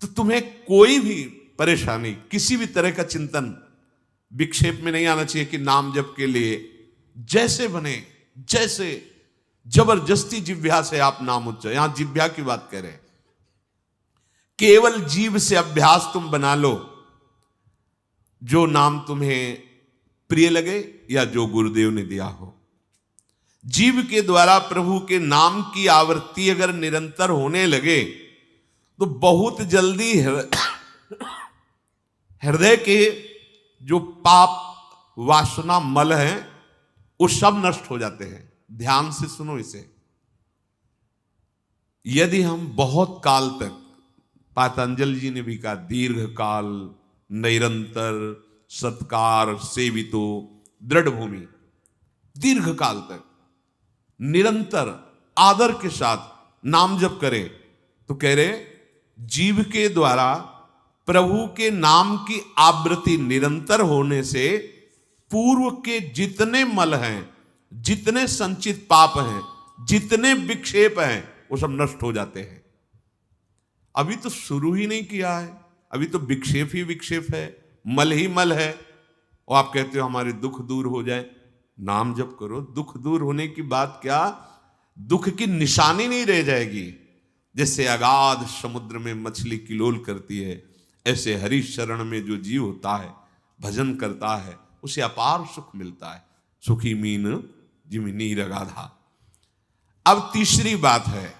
तो तुम्हें कोई भी परेशानी, किसी भी तरह का चिंतन विक्षेप में नहीं आना चाहिए कि नाम जप के लिए जैसे बने, जैसे जबरदस्ती जिह्वा से आप नाम उच्चारण, यहां जिह्वा की बात कर रहे हैं, केवल जीव से अभ्यास तुम बना लो, जो नाम तुम्हें प्रिय लगे या जो गुरुदेव ने दिया हो। जीव के द्वारा प्रभु के नाम की आवृत्ति अगर निरंतर होने लगे तो बहुत जल्दी हृदय के जो पाप वासना मल हैं वो सब नष्ट हो जाते हैं। ध्यान से सुनो इसे। यदि हम बहुत काल तक, पातंजलि जी ने भी कहा, दीर्घ काल निरंतर सत्कार सेवितो दृढ़ भूमि, दीर्घ काल तक निरंतर आदर के साथ नाम जप करे, तो कह रहे जीव के द्वारा प्रभु के नाम की आवृत्ति निरंतर होने से पूर्व के जितने मल हैं, जितने संचित पाप हैं, जितने विक्षेप हैं, वो सब नष्ट हो जाते हैं। अभी तो शुरू ही नहीं किया है, अभी तो विक्षेप ही विक्षेप है, मल ही मल है, और आप कहते हो हमारे दुख दूर हो जाए। नाम जप करो, दुख दूर होने की बात क्या, दुख की निशानी नहीं रह जाएगी। जैसे अगाध समुद्र में मछली किलोल करती है, ऐसे हरि शरण में जो जीव होता है, भजन करता है, उसे अपार सुख मिलता है। सुखी मीन जिमि नीर अगाधा। अब तीसरी बात है,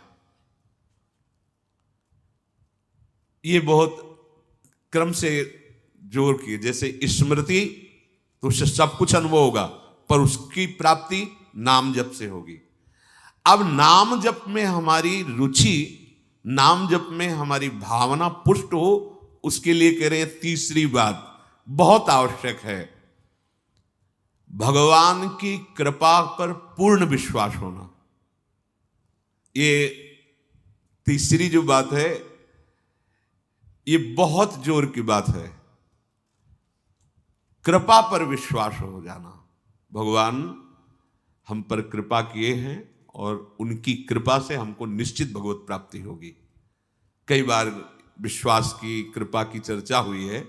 ये बहुत क्रम से जोर की, जैसे स्मृति तो उससे सब कुछ अनुभव होगा, पर उसकी प्राप्ति नाम जप से होगी। अब नाम जप में हमारी रुचि, नाम जप में हमारी भावना पुष्ट हो, उसके लिए कह रहे हैं तीसरी बात बहुत आवश्यक है, भगवान की कृपा पर पूर्ण विश्वास होना। ये तीसरी जो बात है, ये बहुत जोर की बात है। कृपा पर विश्वास हो जाना, भगवान हम पर कृपा किए हैं और उनकी कृपा से हमको निश्चित भगवत प्राप्ति होगी। कई बार विश्वास की, कृपा की चर्चा हुई है।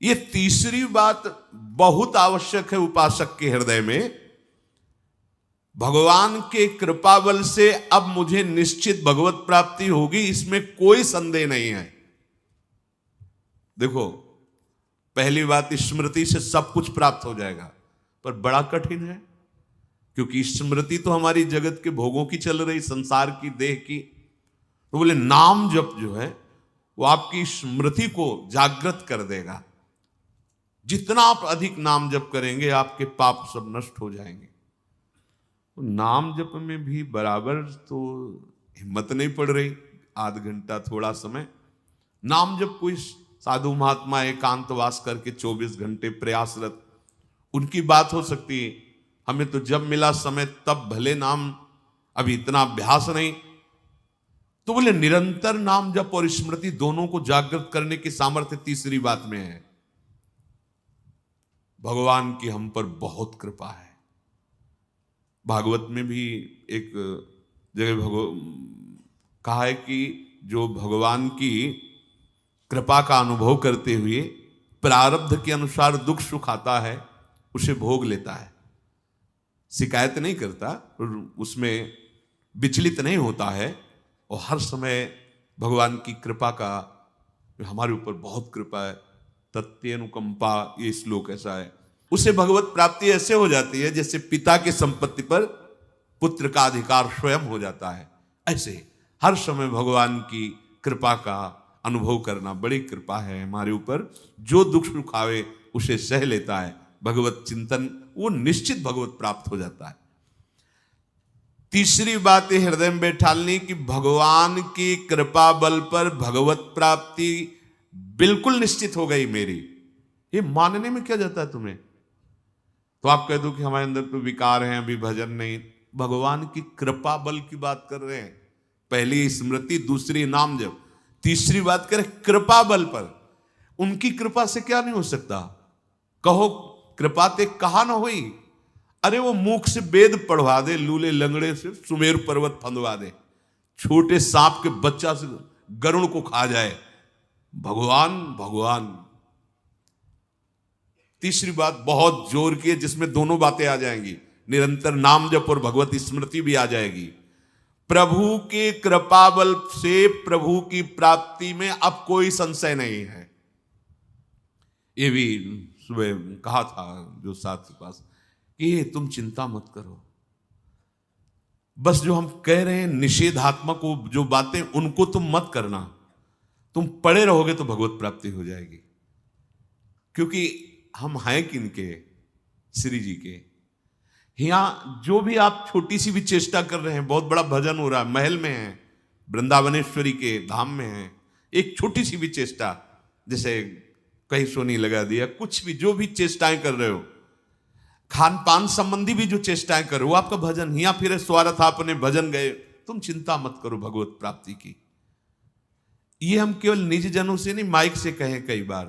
ये तीसरी बात बहुत आवश्यक है उपासक के हृदय में। भगवान के कृपा बल से अब मुझे निश्चित भगवत प्राप्ति होगी, इसमें कोई संदेह नहीं है। देखो, पहली बात, स्मृति से सब कुछ प्राप्त हो जाएगा, पर बड़ा कठिन है, क्योंकि स्मृति तो हमारी जगत के भोगों की चल रही, संसार की, देह की। तो बोले नाम जप जो है वो आपकी स्मृति को जागृत कर देगा। जितना आप अधिक नाम जप करेंगे, आपके पाप सब नष्ट हो जाएंगे। तो नाम जप में भी बराबर तो हिम्मत नहीं पड़ रही, आध घंटा थोड़ा समय। नाम जप कोई साधु महात्मा एकांतवास करके 24 घंटे प्रयासरत, उनकी बात हो सकती है। हमें तो जब मिला समय तब भले नाम, अभी इतना अभ्यास नहीं। तो बोले निरंतर नाम जप और स्मृति दोनों को जागृत करने की सामर्थ्य तीसरी बात में है। भगवान की हम पर बहुत कृपा है। भागवत में भी एक जगह कहा है कि जो भगवान की कृपा का अनुभव करते हुए प्रारब्ध के अनुसार दुख सुख आता है, उसे भोग लेता है, शिकायत नहीं करता, उसमें विचलित नहीं होता है, और हर समय भगवान की कृपा का, हमारे ऊपर बहुत कृपा है, तत्यनुकंपा, ये श्लोक ऐसा है। उसे भगवत प्राप्ति ऐसे हो जाती है जैसे पिता की संपत्ति पर पुत्र का अधिकार स्वयं हो जाता है। ऐसे हर समय भगवान की कृपा का अनुभव करना बड़ी कृपा है हमारे ऊपर। जो दुख सुख आवे उसे सह लेता है, भगवत चिंतन, वो निश्चित भगवत प्राप्त हो जाता है। तीसरी बात है हृदय में बैठालनी कि भगवान की कृपा बल पर भगवत प्राप्ति बिल्कुल निश्चित हो गई मेरी। ये मानने में क्या जाता है तुम्हें? तो आप कह दो कि हमारे अंदर तो विकार हैं, अभी भजन नहीं। भगवान की कृपा बल की बात कर रहे हैं। पहली स्मृति, दूसरी नाम जप, तीसरी बात करें कृपा बल पर। उनकी कृपा से क्या नहीं हो सकता? कहो कृपा ते कहा ना हुई। अरे वो मुख से वेद पढ़वा दे, लूले लंगड़े से सुमेर पर्वत फंदवा दे, छोटे सांप के बच्चा से गरुड़ को खा जाए, भगवान भगवान। तीसरी बात बहुत जोर की है, जिसमें दोनों बातें आ जाएंगी, निरंतर नाम जप और भगवत स्मृति भी आ जाएगी। प्रभु के कृपा बल से प्रभु की प्राप्ति में अब कोई संशय नहीं है। ये भी सुबह कहा था जो साथ के पास कि तुम चिंता मत करो, बस जो हम कह रहे हैं निषेधात्मक जो बातें उनको तुम मत करना, तुम पड़े रहोगे तो भगवत प्राप्ति हो जाएगी। क्योंकि हम हैं किनके? श्री जी के। यहां जो भी आप छोटी सी भी चेष्टा कर रहे हैं, बहुत बड़ा भजन हो रहा है, महल में है, वृंदावनेश्वरी के धाम में है, एक छोटी सी भी चेष्टा, जैसे कहीं सोनी लगा दिया, कुछ भी जो भी चेष्टाएं कर रहे हो, खान पान संबंधी भी जो चेष्टाएं कर रहे हो, वो आपका भजन। या फिर स्वार्थ आपने भजन गए, तुम चिंता मत करो भगवत प्राप्ति की। ये हम केवल निज जनों से नहीं, माइक से कहें कई बार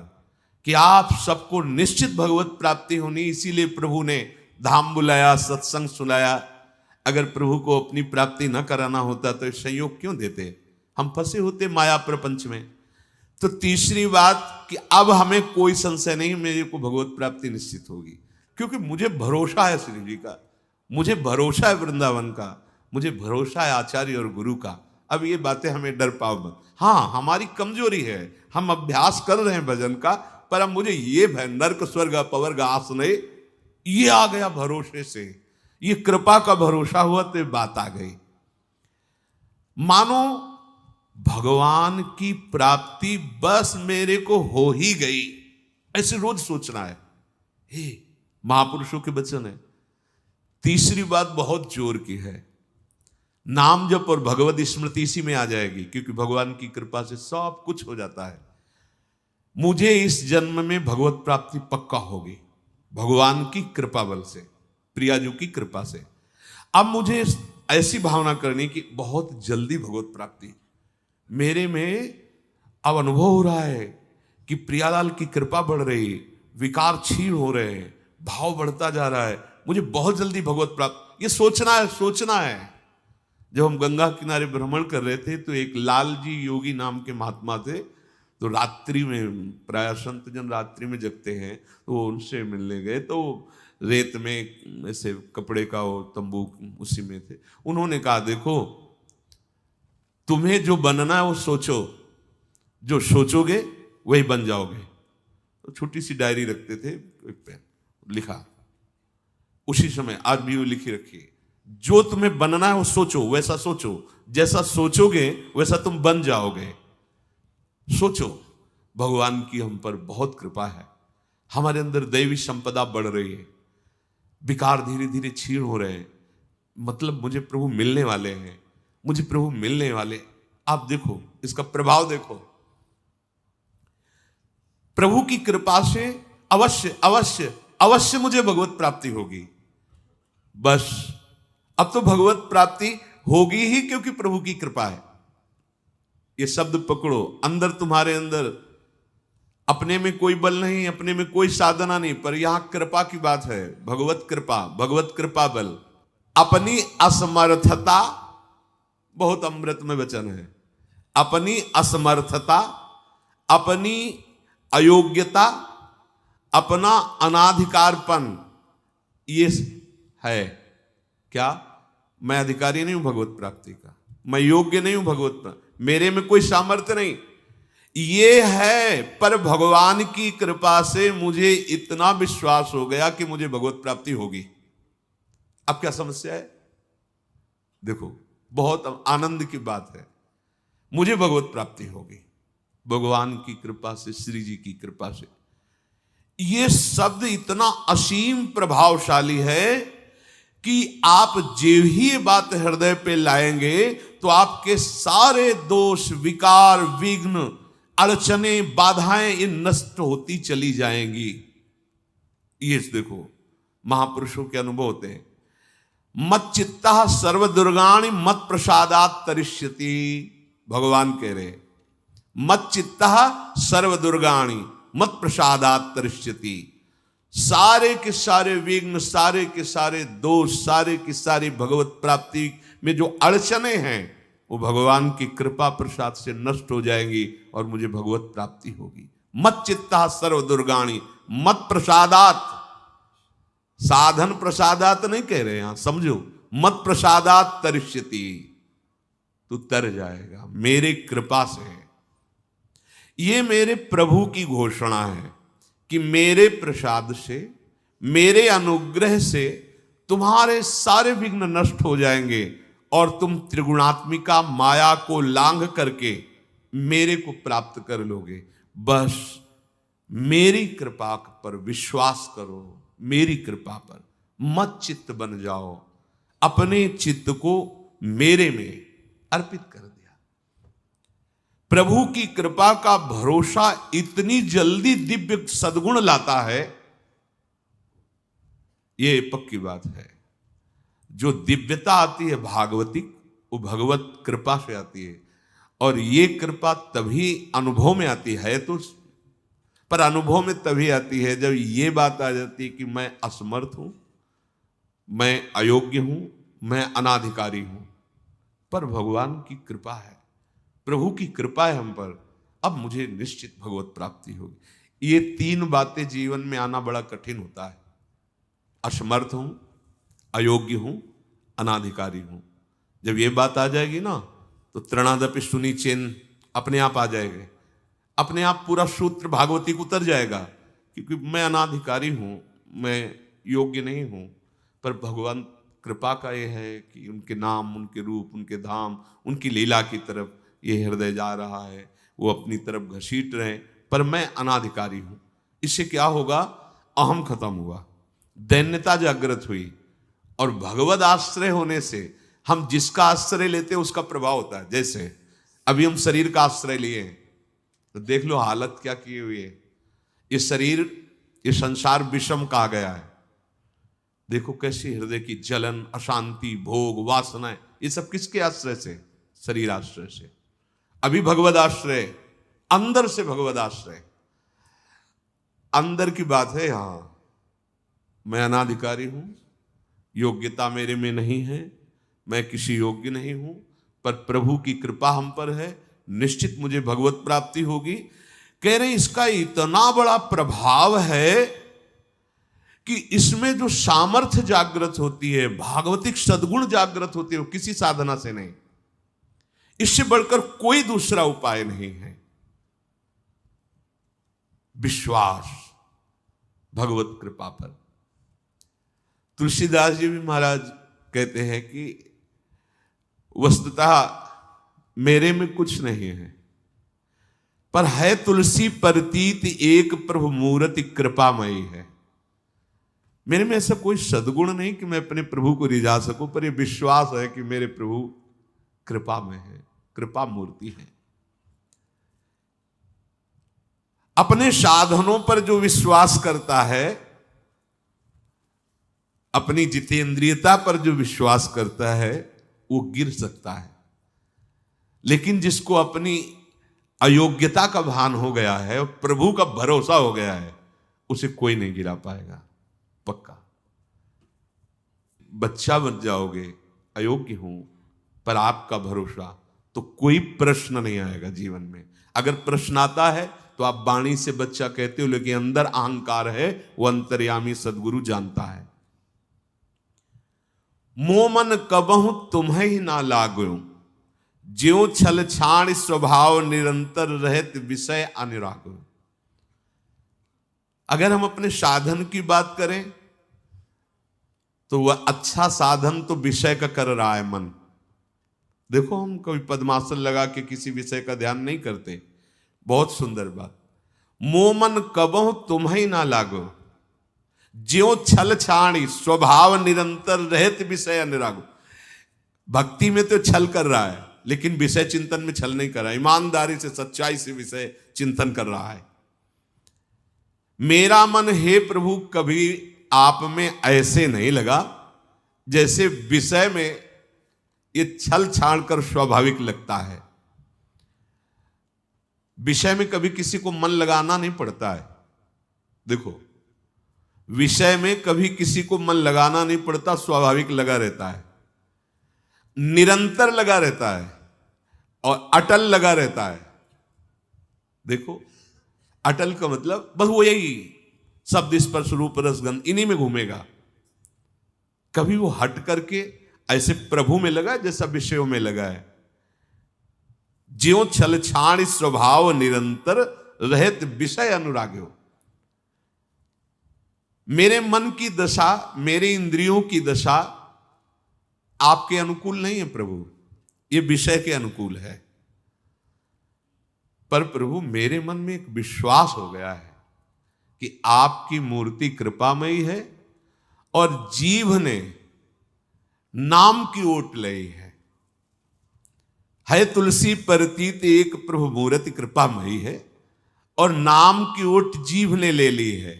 कि आप सबको निश्चित भगवत प्राप्ति होनी, इसीलिए प्रभु ने धाम बुलाया, सत्संग सुनाया। अगर प्रभु को अपनी प्राप्ति न कराना होता तो संयोग क्यों देते? हम फंसे होते माया प्रपंच में। तो तीसरी बात कि अब हमें कोई संशय नहीं, मेरे को भगवत प्राप्ति निश्चित होगी, क्योंकि मुझे भरोसा है श्री जी का, मुझे भरोसा है वृंदावन का, मुझे भरोसा है आचार्य और गुरु का। अब ये बातें हमें डर पाओ मत। हाँ, हमारी कमजोरी है, हम अभ्यास कर रहे हैं भजन का, पर अब मुझे ये भय नर्क स्वर्ग अपवर्ग आसने ये आ गया भरोसे से, ये कृपा का भरोसा हुआ तो बात आ गई। मानो भगवान की प्राप्ति बस मेरे को हो ही गई, ऐसे रोज सोचना है। हे महापुरुषों के वचन है। तीसरी बात बहुत जोर की है, नाम जप और भगवत स्मृति इसी में आ जाएगी, क्योंकि भगवान की कृपा से सब कुछ हो जाता है। मुझे इस जन्म में भगवत प्राप्ति पक्का होगी, भगवान की कृपा बल से, प्रियाजू की कृपा से। अब मुझे ऐसी भावना करनी कि बहुत जल्दी भगवत प्राप्ति मेरे में अब अनुभव हो रहा है कि प्रियालाल की कृपा बढ़ रही, विकार क्षीण हो रहे हैं, भाव बढ़ता जा रहा है, मुझे बहुत जल्दी भगवत प्राप्त। ये सोचना है, सोचना है। जब हम गंगा किनारे भ्रमण कर रहे थे तो एक लाल जी योगी नाम के महात्मा थे, तो रात्रि में, प्राय संत जन रात्रि में जगते हैं, तो उनसे मिलने गए, तो रेत में ऐसे कपड़े का वो तंबू उसी में थे। उन्होंने कहा देखो, तुम्हें जो बनना है वो सोचो, जो सोचोगे वही बन जाओगे। तो छोटी सी डायरी रखते थे, एक पेन लिखा, उसी समय आज भी वो लिखी रखी, जो तुम्हें बनना है वो सोचो, वैसा सोचो, जैसा सोचोगे वैसा तुम बन जाओगे। सोचो, भगवान की हम पर बहुत कृपा है, हमारे अंदर दैवी संपदा बढ़ रही है, विकार धीरे धीरे क्षीण हो रहे हैं, मतलब मुझे प्रभु मिलने वाले हैं, मुझे प्रभु मिलने वाले। आप देखो इसका प्रभाव देखो, प्रभु की कृपा से अवश्य अवश्य अवश्य मुझे भगवत प्राप्ति होगी। बस अब तो भगवत प्राप्ति होगी ही, क्योंकि प्रभु की कृपा है। ये शब्द पकड़ो, अंदर तुम्हारे अंदर अपने में कोई बल नहीं, अपने में कोई साधना नहीं, पर यहां कृपा की बात है, भगवत कृपा, भगवत कृपा बल। अपनी असमर्थता, बहुत अमृत में वचन है, अपनी असमर्थता, अपनी अयोग्यता, अपना अनाधिकारपन, ये है क्या? मैं अधिकारी नहीं हूं भगवत प्राप्ति का, मैं योग्य नहीं हूं भगवत प्राप्ति, मेरे में कोई सामर्थ्य नहीं, ये है। पर भगवान की कृपा से मुझे इतना विश्वास हो गया कि मुझे भगवत प्राप्ति होगी। अब क्या समस्या है? देखो, बहुत आनंद की बात है, मुझे भगवत प्राप्ति होगी भगवान की कृपा से, श्री जी की कृपा से। ये शब्द इतना असीम प्रभावशाली है कि आप जो ही ये बात हृदय पे लाएंगे तो आपके सारे दोष, विकार, विघ्न, अड़चने, बाधाएं ये नष्ट होती चली जाएंगी। ये देखो महापुरुषों के अनुभव होते हैं। मत चित्ता सर्व दुर्गाणि मत प्रसादात तरिष्यति, भगवान कह रहे, मत चित्ता सर्व दुर्गाणि मत प्रसादात तरिष्यति। सारे के सारे विघ्न, सारे के सारे दोष, सारे की सारी भगवत प्राप्ति में जो अड़चने हैं वो भगवान की कृपा प्रसाद से नष्ट हो जाएंगी और मुझे भगवत प्राप्ति होगी। मत चित्ता सर्व दुर्गाणी मत प्रसादात, साधन प्रसादात नहीं कह रहे यहां, समझो, मत प्रसादात तरिष्यति, तू तर जाएगा मेरे कृपा से। ये मेरे प्रभु की घोषणा है कि मेरे प्रसाद से, मेरे अनुग्रह से तुम्हारे सारे विघ्न नष्ट हो जाएंगे और तुम त्रिगुणात्मिका माया को लांघ करके मेरे को प्राप्त कर लोगे। बस मेरी कृपा पर विश्वास करो, मेरी कृपा पर मत चित्त बन जाओ। अपने चित्त को मेरे में अर्पित कर दिया। प्रभु की कृपा का भरोसा इतनी जल्दी दिव्य सद्गुण लाता है, ये पक्की बात है। जो दिव्यता आती है भागवतिक, वो भगवत कृपा से आती है, और ये कृपा तभी अनुभव में आती है, तो पर अनुभव में तभी आती है जब ये बात आ जाती है कि मैं असमर्थ हूं, मैं अयोग्य हूं, मैं अनाधिकारी हूं। पर भगवान की कृपा है, प्रभु की कृपा है हम पर, अब मुझे निश्चित भगवत प्राप्ति होगी। ये तीन बातें जीवन में आना बड़ा कठिन होता है। असमर्थ हूं, अयोग्य हूं, अनाधिकारी हूं। जब ये बात आ जाएगी ना, तो तृणादपि सुनी चेन अपने आप आ जाएंगे, अपने आप पूरा सूत्र भागवती को उतर जाएगा, क्योंकि मैं अनाधिकारी हूं, मैं योग्य नहीं हूं। पर भगवान कृपा का ये है कि उनके नाम, उनके रूप, उनके धाम, उनकी लीला की तरफ ये हृदय जा रहा है, वो अपनी तरफ घसीट रहे, पर मैं अनाधिकारी हूं। इससे क्या होगा? अहम खत्म हुआ, दैन्यता जागृत हुई, और भगवद आश्रय होने से हम जिसका आश्रय लेते हैं उसका प्रभाव होता है। जैसे अभी हम शरीर का आश्रय लिए हैं, तो देख लो हालत क्या की हुई है। ये शरीर, ये संसार विषम कहा गया है। देखो कैसी हृदय की जलन, अशांति, भोग, वासनाएं, ये सब किसके आश्रय से? शरीर आश्रय से। अभी भगवद आश्रय, अंदर से भगवद आश्रय, अंदर की बात है। यहां मैं अनाधिकारी हूं, योग्यता मेरे में नहीं है, मैं किसी योग्य नहीं हूं, पर प्रभु की कृपा हम पर है, निश्चित मुझे भगवत प्राप्ति होगी। कह रहे इसका इतना बड़ा प्रभाव है कि इसमें जो सामर्थ्य जागृत होती है, भागवतिक सद्गुण जागृत होती है, वो किसी साधना से नहीं, इससे बढ़कर कोई दूसरा उपाय नहीं है। विश्वास भगवत कृपा पर। तुलसीदास जी भी महाराज कहते हैं कि वस्तुतः मेरे में कुछ नहीं है, पर है तुलसी प्रतीत एक प्रभु मूर्ति कृपामयी है। मेरे में ऐसा कोई सद्गुण नहीं कि मैं अपने प्रभु को रिझा सकूं, पर यह विश्वास है कि मेरे प्रभु कृपा में है, कृपा मूर्ति है। अपने साधनों पर जो विश्वास करता है, अपनी जितेंद्रियता पर जो विश्वास करता है, वो गिर सकता है। लेकिन जिसको अपनी अयोग्यता का भान हो गया है और प्रभु का भरोसा हो गया है, उसे कोई नहीं गिरा पाएगा, पक्का। बच्चा बन जाओगे, अयोग्य हूं, पर आपका भरोसा, तो कोई प्रश्न नहीं आएगा जीवन में। अगर प्रश्न आता है तो आप वाणी से बच्चा कहते हो, लेकिन अंदर अहंकार है, वो अंतर्यामी सदगुरु जानता है। मोमन कबहु तुम्हें ही ना लागो, ज्यों छल छाण स्वभाव निरंतर रहत विषय अनुराग। अगर हम अपने साधन की बात करें तो वह अच्छा साधन तो विषय का कर रहा है मन। देखो हम कभी पद्मासन लगा के किसी विषय का ध्यान नहीं करते, बहुत सुंदर बात। मोमन कबहु तुम्हें ना लागो, ज्यों छल छाणी स्वभाव निरंतर रहत विषय अनुराग। भक्ति में तो छल कर रहा है, लेकिन विषय चिंतन में छल नहीं कर रहा है, ईमानदारी से, सच्चाई से विषय चिंतन कर रहा है। मेरा मन हे प्रभु कभी आप में ऐसे नहीं लगा जैसे विषय में ये छल छाड़ कर स्वाभाविक लगता है। विषय में कभी किसी को मन लगाना नहीं पड़ता है। देखो, विषय में कभी किसी को मन लगाना नहीं पड़ता, स्वाभाविक लगा रहता है, निरंतर लगा रहता है। और अटल लगा रहता है। देखो, अटल का मतलब बस वो यही शब्द स्पर्श रूप रसगंध इन्हीं में घूमेगा। कभी वो हट करके ऐसे प्रभु में लगा जैसा विषयों में लगा है। ज्यों छल छाण स्वभाव निरंतर रहत विषय अनुराग्यो। मेरे मन की दशा, मेरे इंद्रियों की दशा आपके अनुकूल नहीं है प्रभु, ये विषय के अनुकूल है। पर प्रभु मेरे मन में एक विश्वास हो गया है कि आपकी मूर्ति कृपामयी है और जीव ने नाम की ओट लई है तुलसी परतीत एक प्रभु मूर्ति कृपामयी है और नाम की ओट जीव ने ले ली है।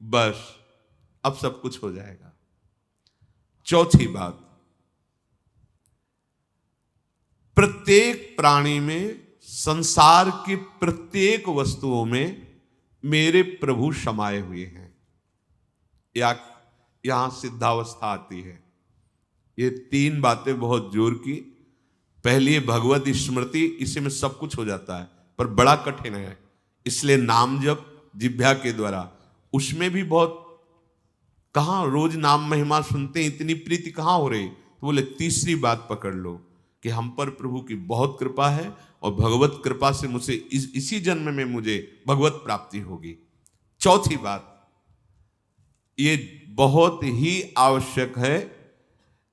बस अब सब कुछ हो जाएगा। चौथी बात, प्रत्येक प्राणी में, संसार की प्रत्येक वस्तुओं में मेरे प्रभु समाये हुए हैं। यहां सिद्धावस्था आती है। ये तीन बातें बहुत जोर की। पहली है भगवत स्मृति, इसी में सब कुछ हो जाता है, पर बड़ा कठिन है। इसलिए नाम जप जिह्वा के द्वारा, उसमें भी बहुत, कहां रोज नाम महिमा सुनते हैं, इतनी प्रीति कहां हो रही। तो बोले तीसरी बात पकड़ लो कि हम पर प्रभु की बहुत कृपा है और भगवत कृपा से मुझे इसी जन्म में मुझे भगवत प्राप्ति होगी। चौथी बात, ये बहुत ही आवश्यक है,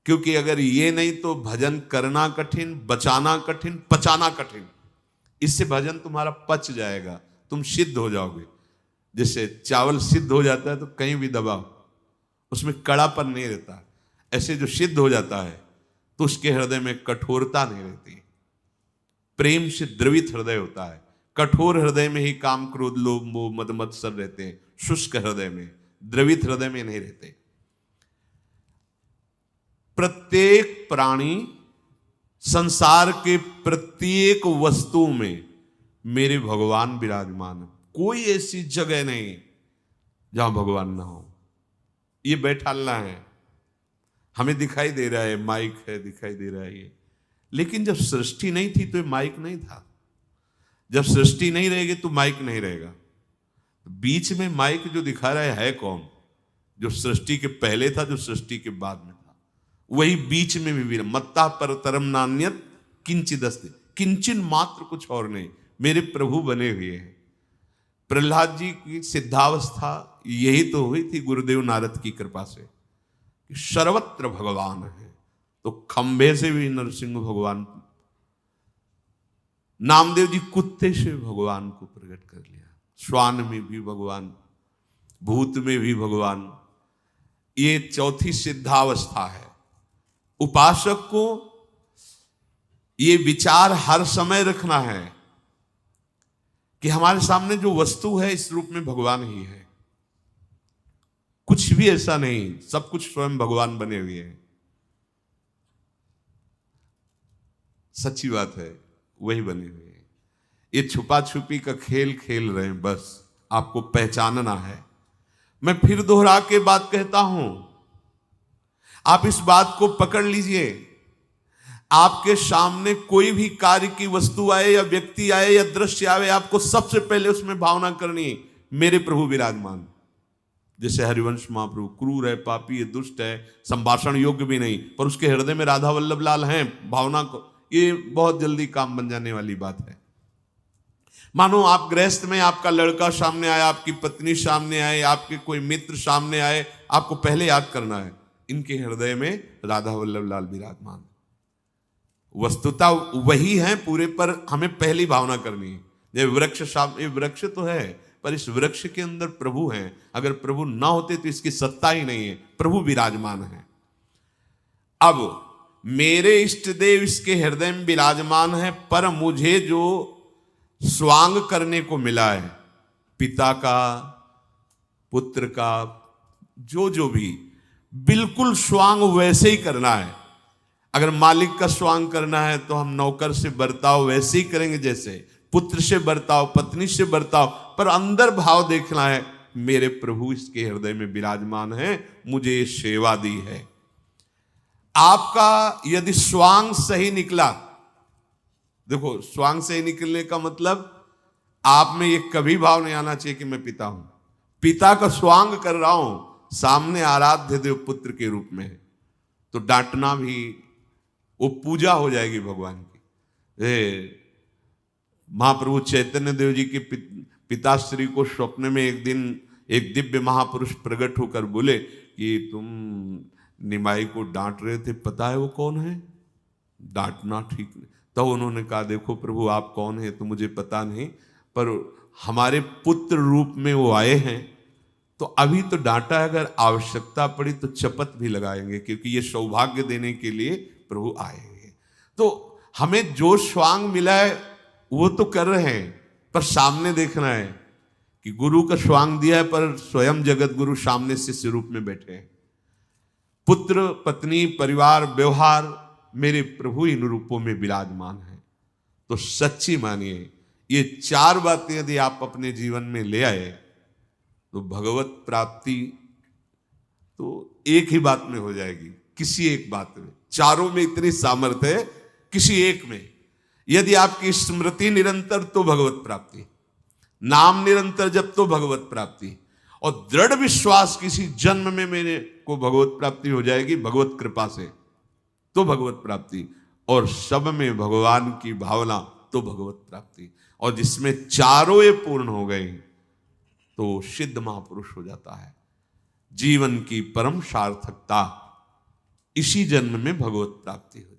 क्योंकि अगर ये नहीं तो भजन करना कठिन, बचाना कठिन, पचाना कठिन। इससे भजन तुम्हारा पच जाएगा, तुम सिद्ध हो जाओगे। जैसे चावल सिद्ध हो जाता है तो कहीं भी दबाओ उसमें कड़ापन नहीं रहता, ऐसे जो सिद्ध हो जाता है तो उसके हृदय में कठोरता नहीं रहती। प्रेम से द्रवित हृदय होता है। कठोर हृदय में ही काम क्रोध लोभ मोह मद मत्सर रहते हैं, शुष्क हृदय में, द्रवित हृदय में नहीं रहते। प्रत्येक प्राणी, संसार के प्रत्येक वस्तु में मेरे भगवान विराजमान है। कोई ऐसी जगह नहीं जहां भगवान ना हो। ये बैठालना है, हमें दिखाई दे रहा है, माइक है, दिखाई दे रहा है ये, लेकिन जब सृष्टि नहीं थी तो ये माइक नहीं था। जब सृष्टि नहीं रहेगी तो माइक नहीं रहेगा। बीच में माइक जो दिखा रहा है कौन? जो सृष्टि के पहले था, जो सृष्टि के बाद में था, वही बीच में भी मत्ता पर तरम नान्यत किंचित अस्ति, किंचन मात्र कुछ और नहीं, मेरे प्रभु बने हुए हैं। प्रहलाद जी की सिद्धावस्था यही तो हुई थी गुरुदेव नारद की कृपा से, कि सर्वत्र भगवान है। तो खंबे से भी नरसिंह भगवान, नामदेव जी कुत्ते से भगवान को प्रकट कर लिया, श्वान में भी भगवान, भूत में भी भगवान। ये चौथी सिद्धावस्था है। उपासक को ये विचार हर समय रखना है कि हमारे सामने जो वस्तु है इस रूप में भगवान ही है, कुछ भी ऐसा नहीं, सब कुछ स्वयं भगवान बने हुए हैं। सच्ची बात है, वही बने हुए हैं। ये छुपा छुपी का खेल खेल रहे हैं, बस आपको पहचानना है। मैं फिर दोहरा के बात कहता हूं, आप इस बात को पकड़ लीजिए। आपके सामने कोई भी कार्य की वस्तु आए या व्यक्ति आए या दृश्य आए, आपको सबसे पहले उसमें भावना करनी है, मेरे प्रभु विराजमान। जैसे हरिवंश महाप्रभु क्रूर है, पापी है, दुष्ट है, संभाषण योग्य भी नहीं, पर उसके हृदय में राधा वल्लभ लाल हैं, भावना को, ये बहुत जल्दी काम बन जाने वाली बात है। मानो आप गृहस्थ में, आपका लड़का सामने आया, आपकी पत्नी सामने आए, आपके कोई मित्र सामने आए, आपको पहले याद करना है इनके हृदय में राधा वल्लभ लाल विराजमान। वस्तुता वही है पूरे, पर हमें पहली भावना करनी है। ये वृक्ष सामने, वृक्ष तो है, पर इस वृक्ष के अंदर प्रभु हैं। अगर प्रभु ना होते तो इसकी सत्ता ही नहीं है, प्रभु विराजमान है। अब मेरे इष्ट देव इसके हृदय में विराजमान है, पर मुझे जो स्वांग करने को मिला है, पिता का, पुत्र का, जो भी, बिल्कुल स्वांग वैसे ही करना है। अगर मालिक का स्वांग करना है तो हम नौकर से बर्ताव वैसे ही करेंगे, जैसे पुत्र से बर्ताव, पत्नी से बर्ताव, पर अंदर भाव देखना है, मेरे प्रभु इसके हृदय में विराजमान है, मुझे सेवा दी है। आपका यदि स्वांग सही निकला देखो, स्वांग से निकलने का मतलब आप में ये कभी भाव नहीं आना चाहिए कि मैं पिता हूं। पिता का स्वांग कर रहा हूं, सामने आराध्य देव पुत्र के रूप में है, तो डांटना भी वो पूजा हो जाएगी भगवान की। महाप्रभु चैतन्य देव जी के पिताश्री को स्वप्न में एक दिन एक दिव्य महापुरुष प्रकट होकर बोले कि तुम निमाई को डांट रहे थे, पता है वो कौन है? डांटना ठीक नहीं। तो उन्होंने कहा, देखो प्रभु आप कौन है तो मुझे पता नहीं, पर हमारे पुत्र रूप में वो आए हैं, तो अभी तो डांटा है, अगर आवश्यकता पड़ी तो चपत भी लगाएंगे, क्योंकि ये सौभाग्य देने के लिए प्रभु आएंगे। तो हमें जो स्वांग मिला है वो तो कर रहे हैं, पर सामने देखना है कि गुरु का स्वांग दिया है, पर स्वयं जगत गुरु सामने शिष्य रूप में बैठे हैं। पुत्र, पत्नी, परिवार, व्यवहार, मेरे प्रभु इन रूपों में विराजमान है। तो सच्ची मानिए, ये चार बातें यदि आप अपने जीवन में ले आए तो भगवत प्राप्ति तो एक ही बात में हो जाएगी, किसी एक बात में। चारों में इतनी सामर्थ्य है, किसी एक में यदि आपकी स्मृति निरंतर तो भगवत प्राप्ति, नाम निरंतर जब तो भगवत प्राप्ति, और दृढ़ विश्वास किसी जन्म में मेरे को भगवत प्राप्ति हो जाएगी भगवत कृपा से, तो भगवत प्राप्ति, और सब में भगवान की भावना तो भगवत प्राप्ति। और जिसमें चारों ये पूर्ण हो गए तो सिद्ध महापुरुष हो जाता है। जीवन की परम सार्थकता इसी जन्म में भगवत प्राप्ति हो